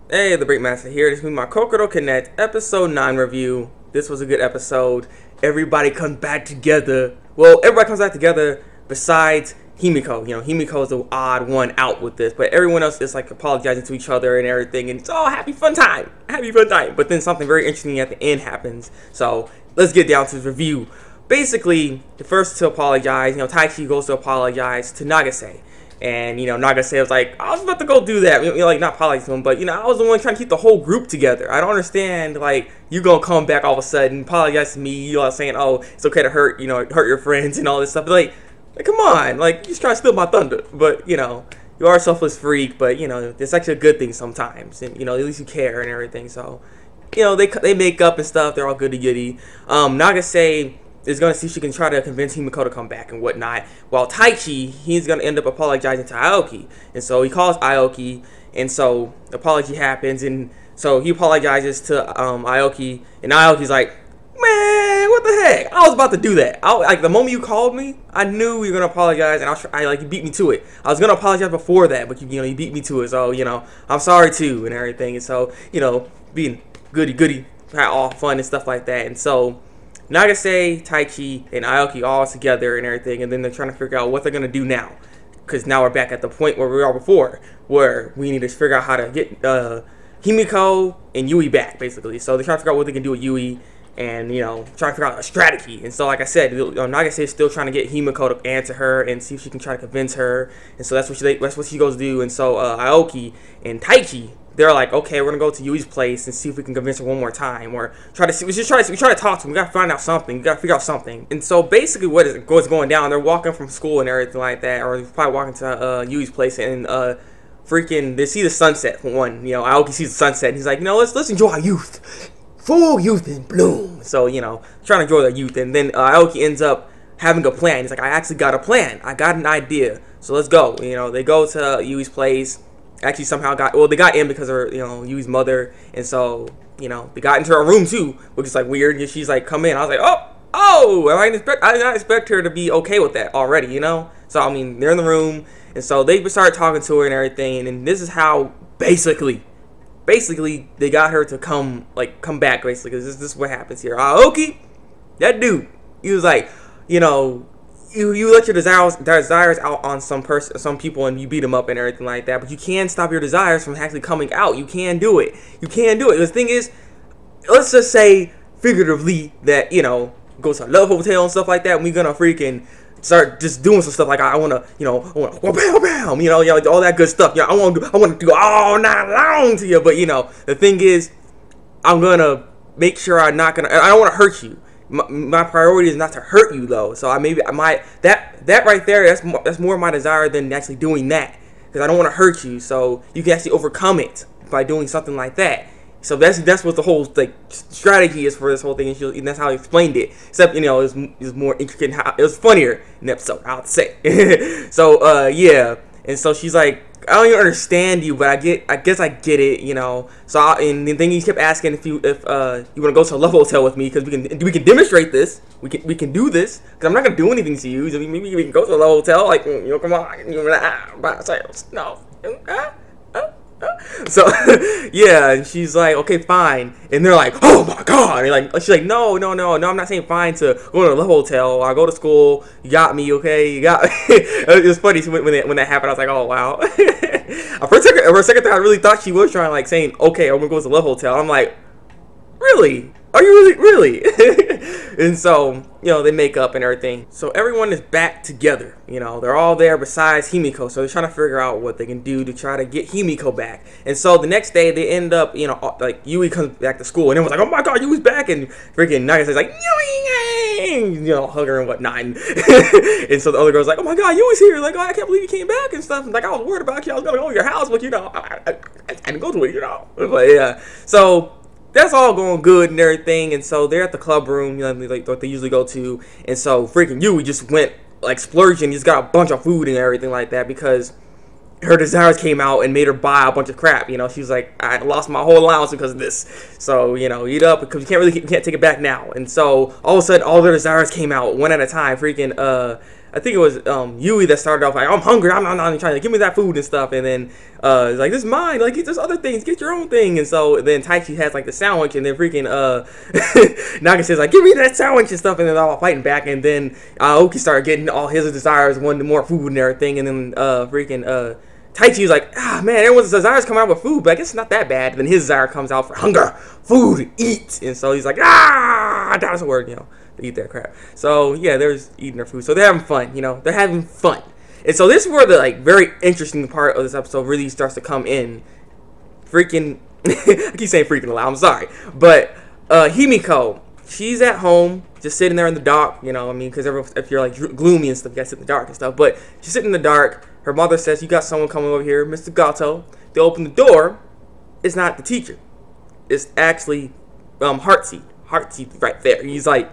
Hey, the Thabreakmasta here. This is my Kokoro Connect episode 9 review. This was a good episode. Everybody comes back together. Well, everybody comes back together besides Himiko. You know, Himiko is the odd one out with this, but everyone else is like apologizing to each other and everything, and it's all happy fun time. Happy fun time. But then something very interesting at the end happens. So let's get down to the review. Basically, the first to apologize, Taichi goes to apologize to Nagase. And, Nagase was like, I was about to go do that. Like, not apologize to him, but, I was the one trying to keep the whole group together. I don't understand, like, you gonna come back all of a sudden, apologize to me, saying, oh, it's okay to hurt your friends and all this stuff. But, like, come on, like, you're just trying to steal my thunder. But, you are a selfless freak, but, it's actually a good thing sometimes. And, at least you care and everything. So, they make up and stuff. They're all goody-goody. Nagase is going to see if she can try to convince Himiko to come back and whatnot. While Taichi, he's going to end up apologizing to Aoki. And so he calls Aoki, and so the apology happens, and so he apologizes to Aoki, and Aoki's like, man, what the heck? I was about to do that. Like, the moment you called me, I knew you were going to apologize, and you beat me to it. I was going to apologize before that, but, you beat me to it, so, I'm sorry, too, and everything. And so, being goody-goody, had all fun and stuff like that, and so Nagase, Taichi, and Aoki all together and everything, and then they're trying to figure out what they're going to do now. Because now we're back at the point where we were before, where we need to figure out how to get Himiko and Yui back, basically. So they're trying to figure out what they can do with Yui, and, trying to figure out a strategy. And so, like I said, Nagase is still trying to get Himiko to answer her and see if she can try to convince her. And so that's what she goes to do. And so Aoki and Taichi, they're like, okay, we're gonna go to Yui's place and see if we can convince her one more time, or try to talk to him. We gotta find out something. We gotta figure out something. And so basically, what's going down? They're walking from school and everything like that, or they're probably walking to Yui's place, and they see the sunset. For one, Aoki sees the sunset, and he's like, let's enjoy our youth, full youth in bloom. So trying to enjoy their youth, and then Aoki ends up having a plan. He's like, I actually got a plan. I got an idea. So let's go. They go to Yui's place. Actually somehow they got in because of Yui's mother, and so they got into her room too, which is like weird. And she's like, come in. I was like, oh, I did not expect her to be okay with that already, So I mean, they're in the room, and so they started talking to her and everything, and this is how basically they got her to come back, basically, because this is what happens here. Aoki, that dude, he was like, you let your desires out on some people, and you beat them up and everything like that. But you can stop your desires from actually coming out. You can do it. You can do it. The thing is, let's just say figuratively that go to a love hotel and stuff like that. And we're gonna freaking start just doing some stuff like I wanna bam bam all that good stuff. I want to do all night long to you. But the thing is, I'm gonna make sure I don't want to hurt you. My priority is not to hurt you, though. So that right there, that's more my desire than actually doing that, because I don't want to hurt you. So you can actually overcome it by doing something like that. So that's what the whole strategy is for this whole thing, and that's how he explained it. Except it was more intricate. It was funnier in the episode, I would say. So yeah, and so she's like, I don't even understand you, but I guess I get it, So and then he kept asking if you want to go to a love hotel with me, because we can demonstrate this. We can do this, because I'm not gonna do anything to you. So maybe we can go to a love hotel, come on, by ourselves. No. So yeah, and she's like, okay, fine, and they're like, oh my god, and she's like, no, I'm not saying fine to go to a love hotel. I go to school. You got me, okay? You got me. It was funny when that happened. I was like, oh wow. For a second time, I really thought she was trying, saying, okay, I'm gonna go to the love hotel. I'm like, really? Are you really? And so, they make up and everything. So everyone is back together. They're all there besides Himiko. So they're trying to figure out what they can do to try to get Himiko back. And so the next day, they end up, Yui comes back to school. And everyone's like, oh my god, Yui's back. And freaking Nagasa's like, Yui! Hug her and whatnot. And so the other girl's like, oh my god, Yui's here. Like, oh, I can't believe you came back and stuff. And I was worried about you. I was going to go to your house. But, I didn't go to it, But yeah. So that's all going good and everything, and so they're at the club room, what they usually go to, and so freaking Yui just went splurging. He's got a bunch of food and everything like that, because her desires came out and made her buy a bunch of crap. She's like, I lost my whole allowance because of this. So eat up, because you can't take it back now. And so all of a sudden, all their desires came out one at a time. Freaking I think it was Yui that started off like, I'm hungry, I'm not trying to give me that food and stuff, and then it's like, this is mine, like there's other things, get your own thing. And so then Taichi has like the sandwich, and then freaking Naga says like, give me that sandwich and stuff, and then they're all fighting back, and then Aoki started getting all his desires, wanted more food and everything, and then Taichi was like, man, everyone's desires come out with food, but I guess it's not that bad. And then his desire comes out for hunger, food, eat. And so he's like, that's a word, to eat that crap. So yeah, there's eating their food. So they're having fun, they're having fun. And so this is where the like very interesting part of this episode really starts to come in. Freaking, I keep saying freaking aloud, I'm sorry. But Himiko, she's at home, just sitting there in the dark, because if you're like gloomy and stuff, you gotta sit in the dark and stuff. But she's sitting in the dark. Her mother says, you got someone coming over here, Mr. Gato. They open the door. It's not the teacher. It's actually Heartseed. Heartseed right there. He's like,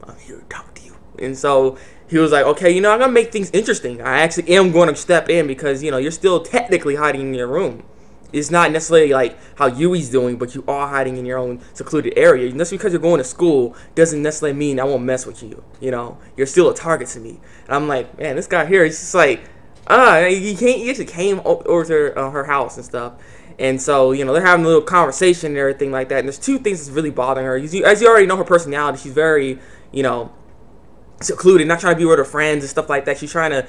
I'm here to talk to you. And so he was like, okay, I'm going to make things interesting. I actually am going to step in because, you're still technically hiding in your room. It's not necessarily like how Yui's doing, but you are hiding in your own secluded area. Just because you're going to school doesn't necessarily mean I won't mess with you. You're still a target to me. And I'm like, man, this guy here, he's just like, he actually came over to her house and stuff. And so, they're having a little conversation and everything like that. And there's two things that's really bothering her. As you already know her personality, she's very, secluded, not trying to be with her friends and stuff like that. She's trying to,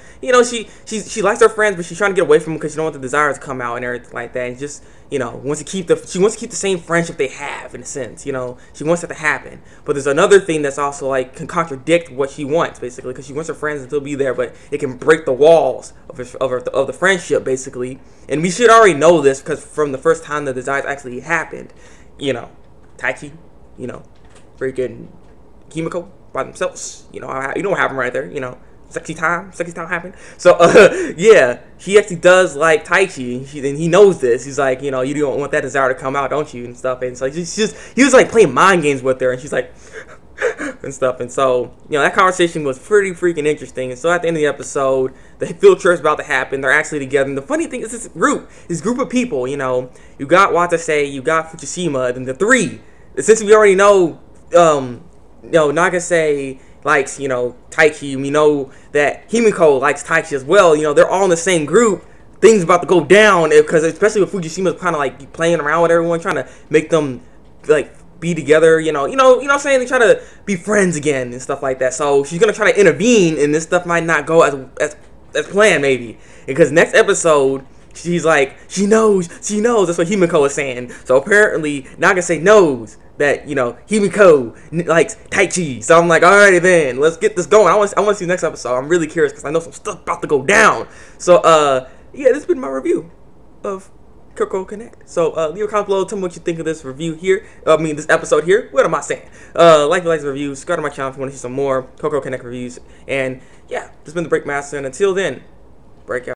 she likes her friends, but she's trying to get away from them because she don't want the desires to come out and everything like that. And just, wants to keep the same friendship they have in a sense. She wants that to happen. But there's another thing that's also like can contradict what she wants basically, because she wants her friends to still be there, but it can break the walls of the friendship basically. And we should already know this because from the first time the desires actually happened, Taichi, freaking Kimiko by themselves, you know what happened right there, sexy time happened. So yeah, he actually does like Taichi, and he knows this. He's like, you don't want that desire to come out, don't you, and stuff. And so he was like playing mind games with her, and she's like and stuff. And so that conversation was pretty freaking interesting. And so at the end of the episode, the field trip's about to happen. They're actually together. And the funny thing is this group of people, you got Watase, you got Fukushima, and the three, since we already know Nagase likes, Taichi. We know that Himiko likes Taichi as well. They're all in the same group. Things about to go down because especially with Fujishima's kind of like playing around with everyone, trying to make them like be together. You know what I'm saying? They try to be friends again and stuff like that. So she's gonna try to intervene, and this stuff might not go as planned maybe, because next episode, she's like, she knows. That's what Himiko is saying. So apparently, Nagase knows that, Himiko likes Taichi. So I'm like, alrighty then, let's get this going. I want to see the next episode. I'm really curious because I know some stuff about to go down. So, yeah, this has been my review of Kokoro Connect. So, leave a comment below. Tell me what you think of this review here. This episode here. What am I saying? Like the reviews. Subscribe to my channel if you want to see some more Kokoro Connect reviews. And, yeah, this has been the Thabreakmasta. And until then, break out.